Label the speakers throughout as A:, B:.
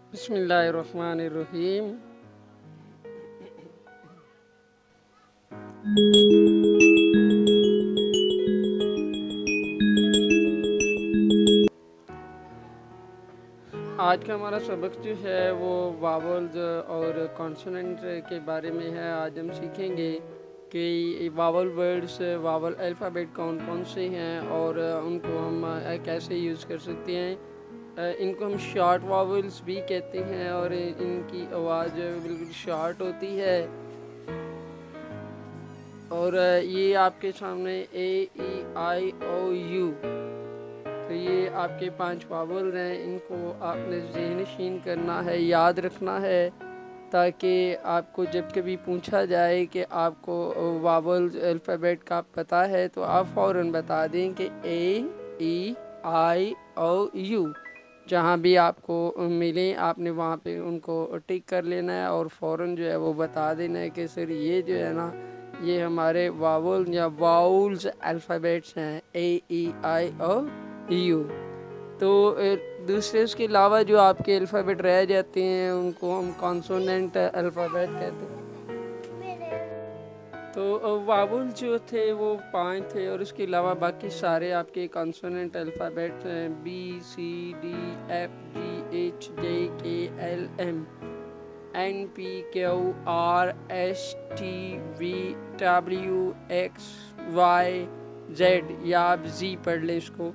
A: बिस्मिल्लाहिर्रहमानिर्रहीम। आज का हमारा सबक जो है वो वावल्स और कॉन्सोनेंट के बारे में है। आज हम सीखेंगे कि वावल वर्ड्स, वावल अल्फ़ाबेट कौन कौन से हैं और उनको हम कैसे यूज़ कर सकते हैं। इनको हम शॉर्ट वावल्स भी कहते हैं और इनकी आवाज़ बिल्कुल शॉर्ट होती है। और ये आपके सामने A E I O U, तो ये आपके 5 वावल्स हैं। इनको आपने ज़हन-नशीन करना है, याद रखना है, ताकि आपको जब कभी पूछा जाए कि आपको वावल्स अल्फ़ाबेट का पता है तो आप फ़ौरन बता दें कि A E I O U। जहाँ भी आपको मिलें आपने वहाँ पे उनको टिक कर लेना है और फ़ौरन जो है वो बता देना है कि सर ये जो है ना, ये हमारे वावल या वाउल्स अल्फ़ाबेट्स हैं A E I O U। तो दूसरे उसके अलावा जो आपके अल्फ़ाबेट रह जाते हैं उनको हम कॉन्सोनेंट अल्फ़ाबेट कहते हैं। तो वावल जो थे वो 5 थे और उसके अलावा बाकी सारे आपके कॉन्सोनेंट अल्फ़ाबेट हैं BCDFGHJKLM NPQRSTVWXYZ, या आप Z पढ़ लें इसको।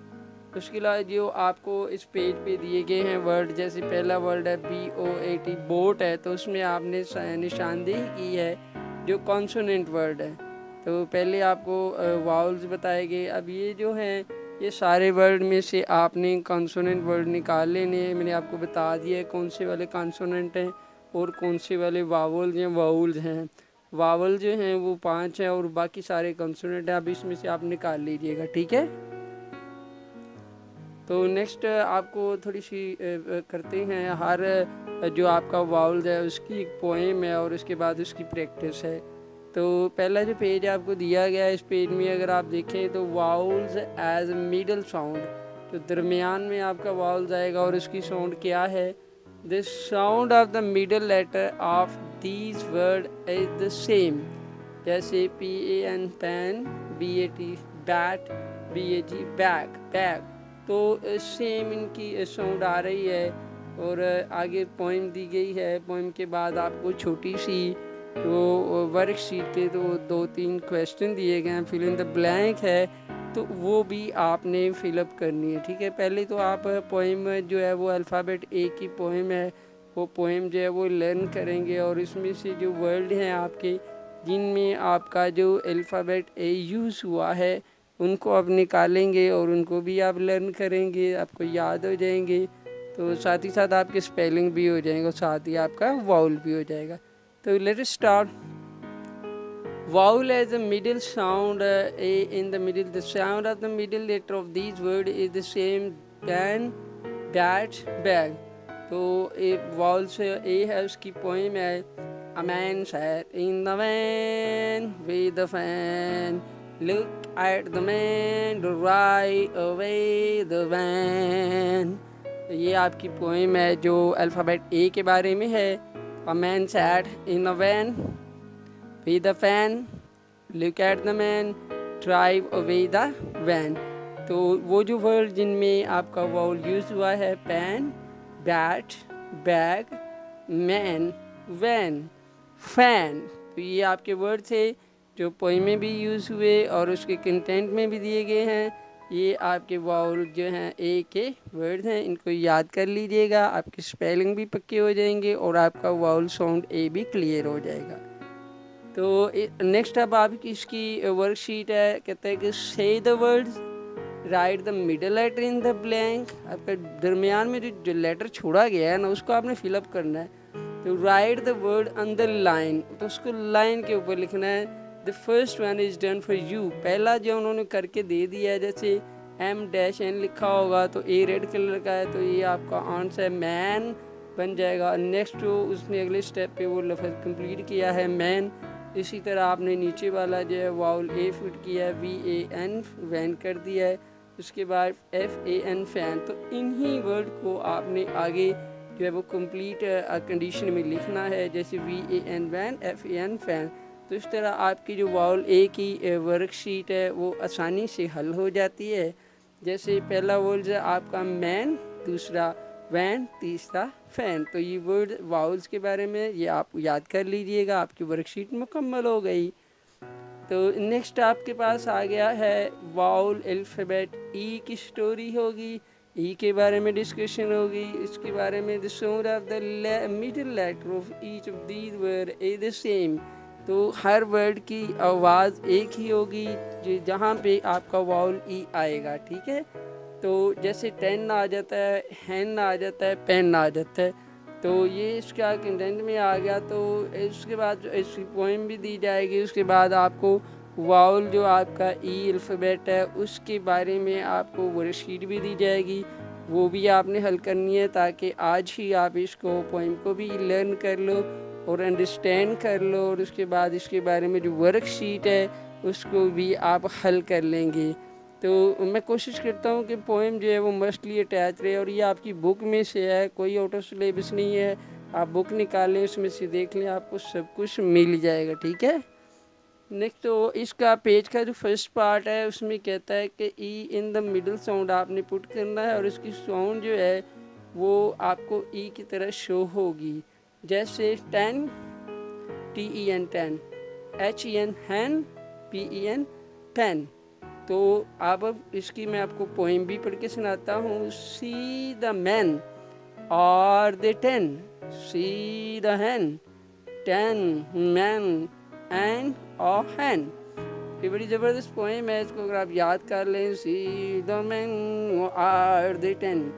A: उसके अलावा जो आपको इस पेज पे दिए गए हैं वर्ड, जैसे पहला वर्ड है BOAT, बोट है, तो उसमें आपने निशानदेही की है जो कॉन्सोनेंट वर्ड है। तो पहले आपको वाउल्स बताए गए। अब ये जो हैं ये सारे वर्ड में से आपने कॉन्सोनेंट वर्ड निकाल लेने हैं। मैंने आपको बता दिया है कौन से वाले कॉन्सोनेंट हैं और कौन से वाले वावल्स या वाउल्स हैं। वावल जो हैं वो 5 हैं और बाकी सारे कॉन्सोनेंट हैं। अब इसमें से आप निकाल लीजिएगा, ठीक है। तो नेक्स्ट आपको थोड़ी सी करते हैं, हर जो आपका वाउल्स है उसकी एक पोएम है और उसके बाद उसकी प्रैक्टिस है। तो पहला जो पेज आपको दिया गया है, इस पेज में अगर आप देखें तो वाउल्स एज मिडल साउंड, तो दरमियान में आपका वाउल्स आएगा और उसकी साउंड क्या है, the sound of the middle letter of these word is the same. जैसे PAN pan, BAT bat, BAG bag bag, तो सेम इनकी साउंड आ रही है। और आगे पोइम दी गई है। पोइम के बाद आपको छोटी सी तो वर्कशीट पे तो 2-3 क्वेश्चन दिए गए हैं, फिल इन द ब्लैंक है, तो वो भी आपने फिलअप करनी है, ठीक है। पहले तो आप पोइम जो है वो अल्फ़ाबेट A की पोइम है, वो पोइम जो है वो लर्न करेंगे और इसमें से जो वर्ड हैं आपके जिनमें आपका जो अल्फ़ाबेट A यूज़ हुआ है उनको आप निकालेंगे और उनको भी आप लर्न करेंगे, आपको याद हो जाएंगे। तो साथ ही साथ आपके स्पेलिंग भी हो जाएंगे और साथ ही आपका वाउल भी हो जाएगा। तो let us start. Vowel as a middle sound, A in the middle. The sound of the middle letter of these words is the same pan, bat, bag. तो एक vowel से A है, उसकी poem है, A man sat in the van with the fan. Look at the man, drive away the van. तो ये आपकी poem है जो अल्फ़ाबेट A के बारे में है। A man sat in a van with the fan, look at the man, drive away the van। तो वो जो वर्ड जिनमें आपका वाउल यूज़ हुआ है, pan, bat, bag, man, van, fan, तो ये आपके वर्ड थे जो पोइम में भी यूज़ हुए और उसके कंटेंट में भी दिए गए हैं। ये आपके वाउल जो हैं ए के वर्ड हैं, इनको याद कर लीजिएगा, आपकी स्पेलिंग भी पक्के हो जाएंगे और आपका वाउल साउंड ए भी क्लियर हो जाएगा। तो नेक्स्ट अब आपकी इसकी वर्कशीट है, कहते हैं कि say the words, write the middle letter in the blank. आपका दरमियान में जो लेटर छोड़ा गया है ना उसको आपने फिलअप करना है। तो right the word on the line, तो उसको लाइन के ऊपर लिखना है। The first one is done for you, पहला जो उन्होंने करके दे दिया है, जैसे M-N लिखा होगा तो A रेड कलर का है, तो ये आपका आंसर मैन बन जाएगा। नेक्स्ट जो उसने अगले स्टेप पे वो लफ्ज़ कंप्लीट किया है मैन। इसी तरह आपने नीचे वाला जो है वाउल A फिट किया है, VAN वैन कर दिया है, उसके बाद FAN फैन। तो इन्हीं वर्ड को आपने आगे जो है वो कंप्लीट कंडीशन में लिखना है, जैसे VAN वैन, FAN फैन। तो इस तरह आपकी जो वाउल ए की वर्कशीट है वो आसानी से हल हो जाती है। जैसे पहला वर्ड है आपका मैन, दूसरा वैन, तीसरा फैन। तो ये वर्ड वाउल्स के बारे में ये आप याद कर लीजिएगा, आपकी वर्कशीट मुकम्मल हो गई। तो नेक्स्ट आपके पास आ गया है वाउल अल्फ़ाबेट ई की स्टोरी होगी, ई के बारे में डिस्कशन होगी। इसके बारे में the sound of the middle letter of each of these word is the same. तो हर वर्ड की आवाज़ एक ही होगी जहाँ पे आपका वाउल ई आएगा, ठीक है। तो जैसे 10 आ जाता है, हैन आ जाता है, पेन आ जाता है। तो ये इसका कंटेंट में आ गया। तो इसके बाद इसकी पोएम भी दी जाएगी। उसके बाद आपको वाउल जो आपका ई अल्फ़ाबेट है उसके बारे में आपको वर्कशीट भी दी जाएगी, वो भी आपने हल करनी है, ताकि आज ही आप इसको पोएम को भी लर्न कर लो और अंडरस्टैंड कर लो, और उसके बाद इसके बारे में जो वर्कशीट है उसको भी आप हल कर लेंगे। तो मैं कोशिश करता हूँ कि पोएम जो है वो मस्टली अटैच रहे, और ये आपकी बुक में से है, कोई आउट ऑफ सिलेबस नहीं है। आप बुक निकालें, उसमें से देख लें, आपको सब कुछ मिल जाएगा, ठीक है। नेक्स्ट तो इसका पेज का जो फर्स्ट पार्ट है उसमें कहता है कि ई इन द मिडल साउंड आपने पुट करना है, और इसकी साउंड जो है वो आपको ई की तरह शो होगी। जैसे 10 TEN 10, HEN हैन, PEN पेन। तो अब इसकी मैं आपको पोएम भी पढ़ के सुनाता हूँ। सी द मैन और the 10, see the hen, 10 man and a hen. ये बड़ी ज़बरदस्त पोएम है, इसको अगर आप याद कर लें। सी द मैन और the 10,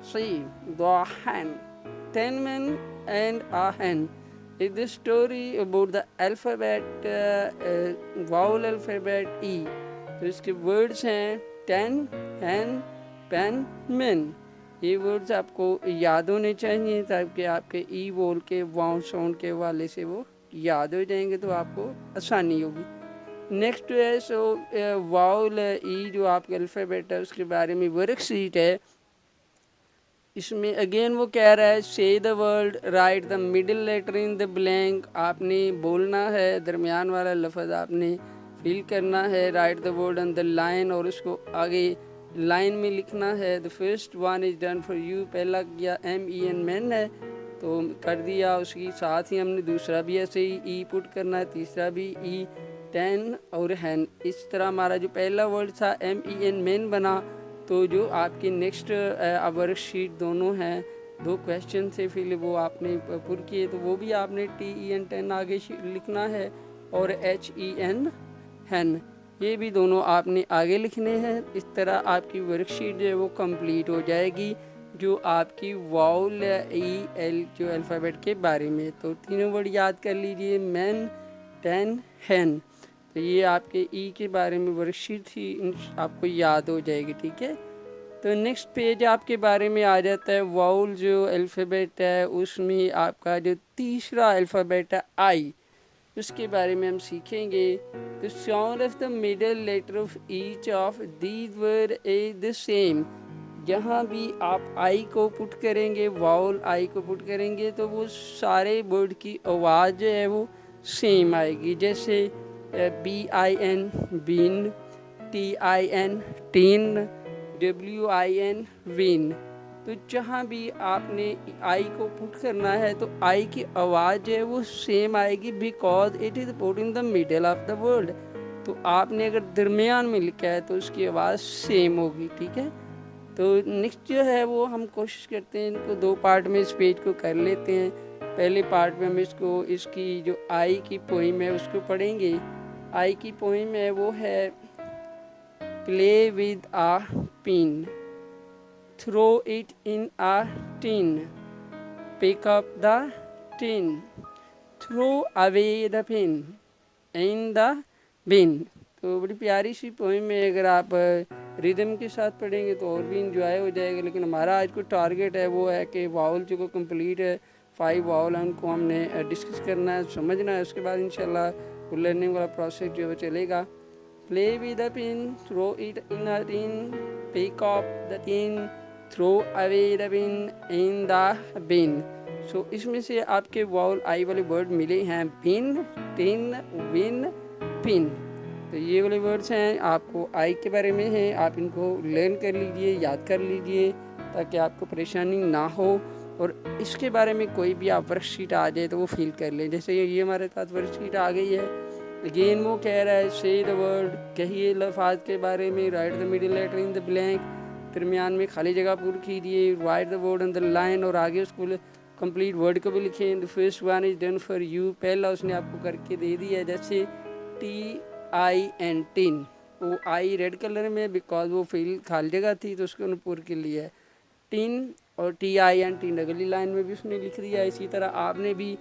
A: see the hen, 10 men and a hen is the story about the alphabet vowel alphabet E। तो इसके वर्ड्स हैं 10, hen, pen, men। ये वर्ड्स आपको याद होने चाहिए ताकि आपके ई बोल के वाउंड साउंड के हवाले से वो याद हो जाएंगे, तो आपको आसानी होगी। नेक्स्ट है सो वाउल ई जो आपके अल्फ़ाबेट है उसके बारे में वर्कशीट है। इसमें अगेन वो कह रहा है say the word, write the middle letter in the blank. आपने बोलना है, दरमियान वाला लफ्ज़ आपने फिल करना है। Right the word on the line, और उसको आगे लाइन में लिखना है। The first one is done for you, पहला किया MEN मैन है तो कर दिया, उसकी साथ ही हमने दूसरा भी ऐसे ही ई पुट करना है, तीसरा भी ई, 10 और हैन। इस तरह हमारा जो पहला वर्ड था MEN मैन बना। तो जो आपकी नेक्स्ट वर्कशीट दोनों हैं, 2 क्वेश्चन थे फिर वो आपने पुर किए, तो वो भी आपने TEN 10 आगे लिखना है, और HEN हैन, ये भी दोनों आपने आगे लिखने हैं। इस तरह आपकी वर्कशीट जो है वो कंप्लीट हो जाएगी, जो आपकी वाउल EL जो अल्फ़ाबेट के बारे में। तो तीनों वर्ड याद कर लीजिए, मैन, 10, हैन। तो ये आपके ई के बारे में वर्कशीट थी, आपको याद हो जाएगी, ठीक है। तो नेक्स्ट पेज आपके बारे में आ जाता है वाउल जो अल्फ़ाबेट है उसमें आपका जो तीसरा अल्फ़ाबेट है आई, उसके बारे में हम सीखेंगे। The sound of the middle letter of each of these word is the same. जहाँ भी आप आई को पुट करेंगे, वाउल आई को पुट करेंगे, तो वो सारे वर्ड की आवाज़ जो है वो सेम आएगी। जैसे BIN bin, TIN tin, WIN win. तो जहाँ भी आपने आई को पुट करना है तो आई की आवाज़ जो है वो सेम आएगी, because it is put in the middle of the word. तो आपने अगर दरमियान में लिखा है तो उसकी आवाज़ सेम होगी, ठीक है। तो नेक्स्ट जो है वो हम कोशिश करते हैं इनको 2 पार्ट में इस पेज को कर लेते हैं। पहले पार्ट में हम इसकी जो आई की पोइम है उसको पढ़ेंगे। आई की पोइम है वो है play with a pin, throw it in a tin, pick up the tin, throw away the pin in the bin. तो बड़ी प्यारी सी पोइम है, अगर आप रिदम के साथ पढ़ेंगे तो और भी इंजॉय हो जाएगा। लेकिन हमारा आज को टारगेट है वो है कि वाउल जो को कंप्लीट है, 5 वाउल हैं उनको हमने डिस्कस करना है, समझना है। उसके बाद इंशाल्लाह वो लर्निंग वाला प्रोसेस जो है चलेगा। Play with the pin, throw it in a tin, pick up the tin, throw away the bin in the bin. So इसमें से आपके वाउल आई वाले वर्ड मिले हैं बिन, टिन, विन, पिन। तो ये वाले वर्ड्स हैं, आपको आई के बारे में हैं, आप इनको लर्न कर लीजिए, याद कर लीजिए ताकि आपको परेशानी ना हो। और इसके बारे में कोई भी आप वर्कशीट आ जाए तो वो फिल कर लें। जैसे ये हमारे पास वर्कशीट आ गई है। अगेन वो कह रहा है से द वर्ड, कहिए लफ्ज़ के बारे में, write the middle letter in the blank, दरमियान में खाली जगह पूरी कीजिए, write the word on the line, और आगे उसको कंप्लीट वर्ड को भी लिखें। The first one is done for you, पहला उसने आपको करके दे दिया है। जैसे TIN टिन, वो आई रेड कलर में बिकॉज वो फिल खाली जगह थी तो उसको उन्होंने पूर के लिए है टिन, और TIN टिन अगली लाइन में भी उसने लिख दिया। इसी तरह आपने भी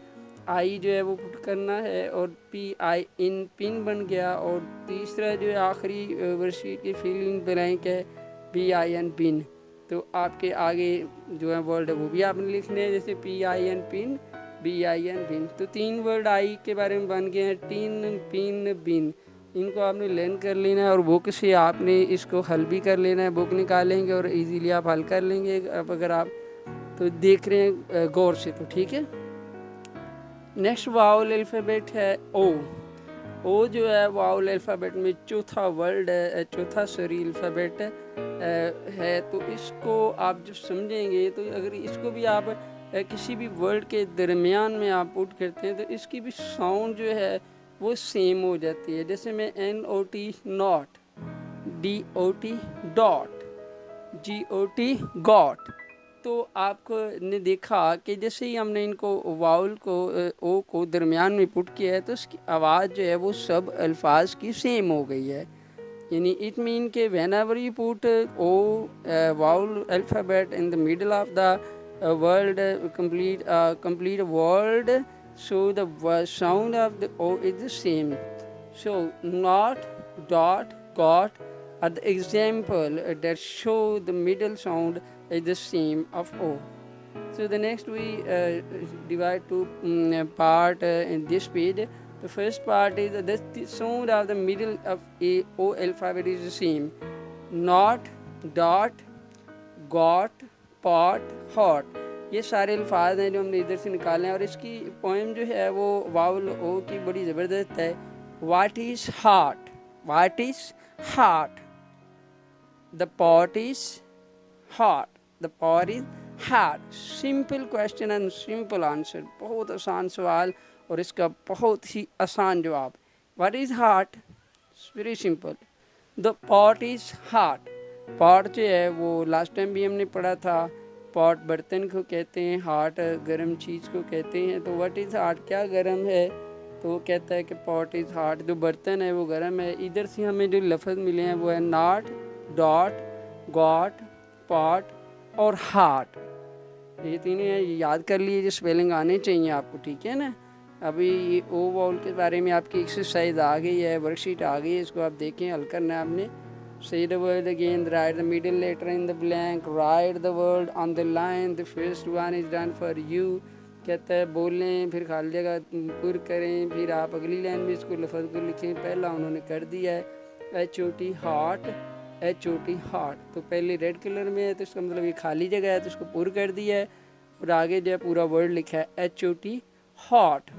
A: आई जो है वो पुट करना है, और PIN पिन बन गया। और तीसरा जो है आखिरी वर्कशीट की फिल इन ब्लैंक है PIN पिन। तो आपके आगे जो है वर्ड है वो भी आपने लिखने हैं, जैसे PIN पिन, BIN बिन। तो 3 वर्ड आई के बारे में बन गए हैं, टिन, पिन, बिन। इनको आपने लर्न कर लेना है और बुक से आपने इसको हल भी कर लेना है। बुक निकालेंगे और इजीली आप हल कर लेंगे। अब अगर आप तो देख रहे हैं गौर से तो ठीक है। नेक्स्ट वाउल अल्फ़ाबेट है ओ जो है वाउल अल्फ़ाबेट में चौथा वर्ड है, चौथा सॉरी अल्फ़ाबेट है। तो इसको आप जब समझेंगे तो अगर इसको भी आप किसी भी वर्ड के दरमियान में आप पुट करते हैं तो इसकी भी साउंड जो है वो सेम हो जाती है। जैसे मैं NOT not, DOT dot, GOT got. तो आपको ने देखा कि जैसे ही हमने इनको वाउल को ओ को दरमियान में पुट किया है तो उसकी आवाज़ जो है वो सब अल्फाज की सेम हो गई है। यानी इट मीन के whenever you put O vowel alphabet in the middle of the word complete word, so the sound of the O is the same. So not, dot, got are the example that show the middle sound is the same of O. So the next we divide two part in this page. The first part is the sound of the middle of O alphabet is the same. Not, dot, got, pot, hot, ये सारे अल्फाज हैं जो हमने इधर से निकाले हैं। और इसकी पोएम जो है वो वाउल ओ की बड़ी ज़बरदस्त है। What is heart, what is heart, the pot is hot, the pot is heart. Simple question and simple answer, बहुत आसान सवाल और इसका बहुत ही आसान जवाब। What is heart, very simple. The pot is hot, pot जो है वो लास्ट टाइम भी हमने पढ़ा था। पॉट बर्तन को कहते हैं, हार्ट गर्म चीज़ को कहते हैं। तो व्हाट इज़ हार्ट, क्या गर्म है? तो वो कहता है कि पॉट इज़ हार्ट, जो बर्तन है वो गर्म है। इधर से हमें जो लफ्ज़ मिले हैं वो है नॉट, डॉट, गॉट, पॉट और हार्ट। ये तीनों हैं, याद कर लिए, जो स्पेलिंग आने चाहिए आपको, ठीक है ना। अभी ये ओ वाउल के बारे में आपकी एक्सरसाइज आ गई है, वर्कशीट आ गई है, इसको आप देखें, हल करना है आपने। Say the word again, write the middle letter in the blank, write the word on the line, the first one is done for you। कहता है बोलें, फिर खाली जगह पुर करें, फिर आप अगली लाइन में इसको लफ्ज़ को लिखें। पहला उन्होंने कर दिया है HOT हॉट, HOT हॉट। तो पहले रेड कलर में है तो इसका मतलब ये खाली जगह है तो इसको पुर कर दिया है, और आगे जो है पूरा वर्ड लिखा है HOT हॉट।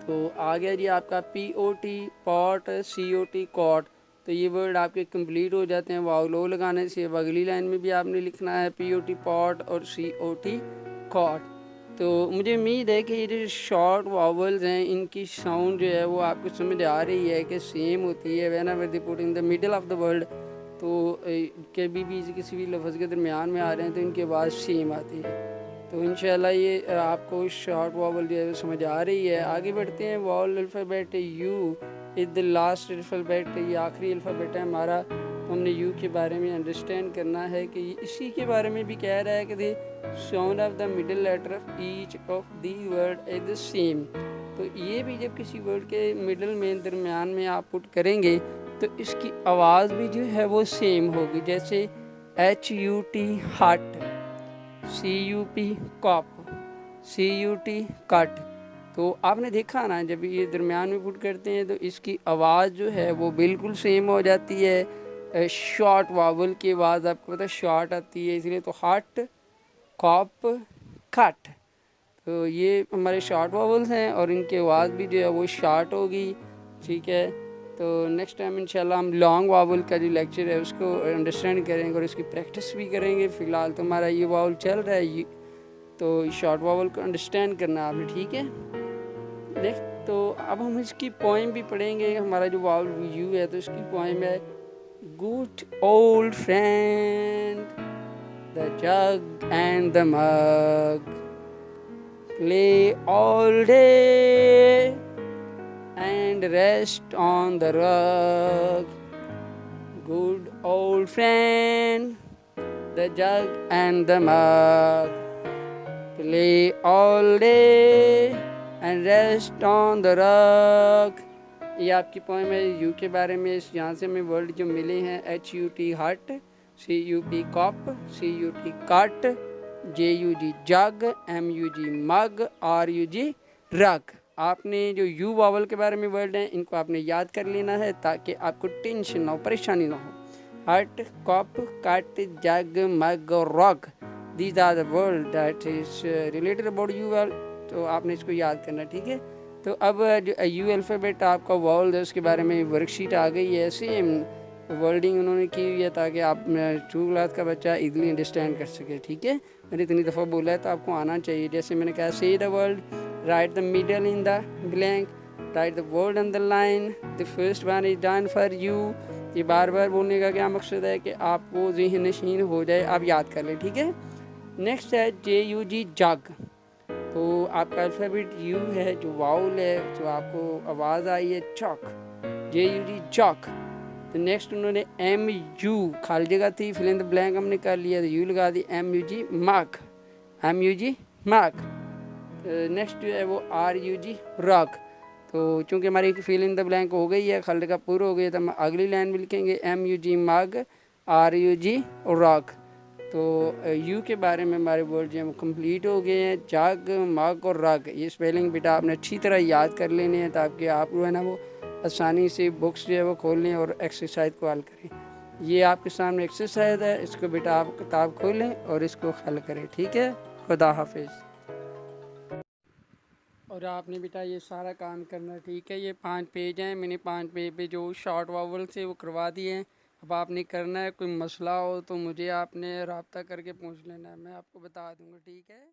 A: तो आ गया जी आपका POT पॉट, COT कॉट। तो ये वर्ड आपके कंप्लीट हो जाते हैं वाउल ओ लगाने से। अब अगली लाइन में भी आपने लिखना है POT पॉट और COT कॉट। तो मुझे उम्मीद है कि ये जो शॉर्ट वावल्स हैं इनकी साउंड जो है वो आपको समझ आ रही है कि सेम होती है when ever they put in the middle of the word. तो कभी भी किसी भी लफ्ज़ के दरमियान में आ रहे हैं तो इनकी आवाज़ सेम आती है। तो इंशाल्लाह ये आपको शॉर्ट वावल जो है समझ आ रही है। आगे बढ़ते हैं। Vowel alphabet you is the last alphabet, ये आखिरी अल्फ़ाबेट है हमारा। तो हमने यू के बारे में अंडरस्टैंड करना है कि इसी के बारे में भी कह रहा है कि the sound of the middle letter of each of the word is the same. तो ये भी जब किसी वर्ड के मिडिल में दरमियान में आप पुट करेंगे तो इसकी आवाज़ भी जो है वो सेम होगी। जैसे HUT hut, CUP cup, CUT cut. तो आपने देखा ना जब ये दरमियान में पुट करते हैं तो इसकी आवाज़ जो है वो बिल्कुल सेम हो जाती है। शॉर्ट वावल की आवाज़ आपको पता है शॉर्ट आती है, इसलिए तो हट, कॉप, कट, तो ये हमारे शॉर्ट वावल्स हैं और इनकी आवाज़ भी जो है वो शॉर्ट होगी। ठीक है, तो नेक्स्ट टाइम इंशाल्लाह हम लॉन्ग वावल का जो लेक्चर है उसको अंडरस्टैंड करेंगे और इसकी प्रैक्टिस भी करेंगे। फ़िलहाल तो हमारा ये वावल चल रहा है, तो शॉर्ट वावल को अंडरस्टैंड करना आपने, ठीक है। नेक्स्ट तो अब हम इसकी पोइम भी पढ़ेंगे। हमारा जो वावल यू है तो इसकी पोइम है good old friend the jug and the mug play all day and rest on the rug. Good old friend, the jug and the mug. Play all day and rest on the rug. ये आपकी poem है you के बारे में। यहाँ से हमें word जो मिले हैं HUT hut, CUP cup, CUT cut, JUG jug, MUG mug, RUG rug. आपने जो यू वावल के बारे में वर्ड हैं इनको आपने याद कर लेना है ताकि आपको टेंशन ना हो, परेशानी ना हो। हट, कॉप, कट, जग, मग और rug, these are the word that is related about U vowel, तो आपने इसको याद करना, ठीक है। तो अब जो यू अल्फ़ाबेट आपका वावल है उसके बारे में वर्कशीट आ गई है, सेम वर्डिंग उन्होंने की हुई है ताकि आप 2 क्लास का बच्चा इजीली अंडरस्टैंड कर सके, ठीक है। मैंने इतनी दफ़ा बोला है तो आपको आना चाहिए। जैसे मैंने कहा से the word, write the middle in the blank, right the word on the line, the first one is done for you. ये बार बार बोलने का क्या मकसद है कि आपको ज़हन नशीन हो जाए, आप याद कर लें, ठीक है। नेक्स्ट है JUG जग। तो आपका अल्फ़ाबेट यू है, जो वाउल है, जो आपको आवाज़ आई है चॉक, JUG चॉक। तो नेक्स्ट उन्होंने MU खाली जगह थी, फिल इन द ब्लैंक हमने कर लिया तो यू लगा दी, MUG मग, MUG मग। नेक्स्ट जो है वो RUG रॉक। तो चूँकि हमारी फिल इन द ब्लैंक हो गई है, खाली जगह पूरा हो गया, तो हम अगली लाइन में लिखेंगे MUG मग, RUG रॉक। तो यू के बारे में हमारे वर्ड जो हैं वो कम्प्लीट हो गए हैं, जग, मग और रग। ये स्पेलिंग बेटा आपने अच्छी तरह याद कर लेने हैं ताकि आप जो है ना वो आसानी से बुक्स जो है वो खोल लें और एक्सरसाइज को हल करें। ये आपके सामने एक्सरसाइज है, इसको बेटा आप किताब खोलें और इसको हल करें, ठीक है। खुदा हाफिज़। और आपने बेटा ये सारा काम करना, ठीक है। ये 5 पेज हैं, मैंने 5 पेज पे जो शॉर्ट वावल से वो करवा दिए हैं। अब आपने करना है, कोई मसला हो तो मुझे आपने रब्ता करके पूछ लेना है, मैं आपको बता दूंगा, ठीक है।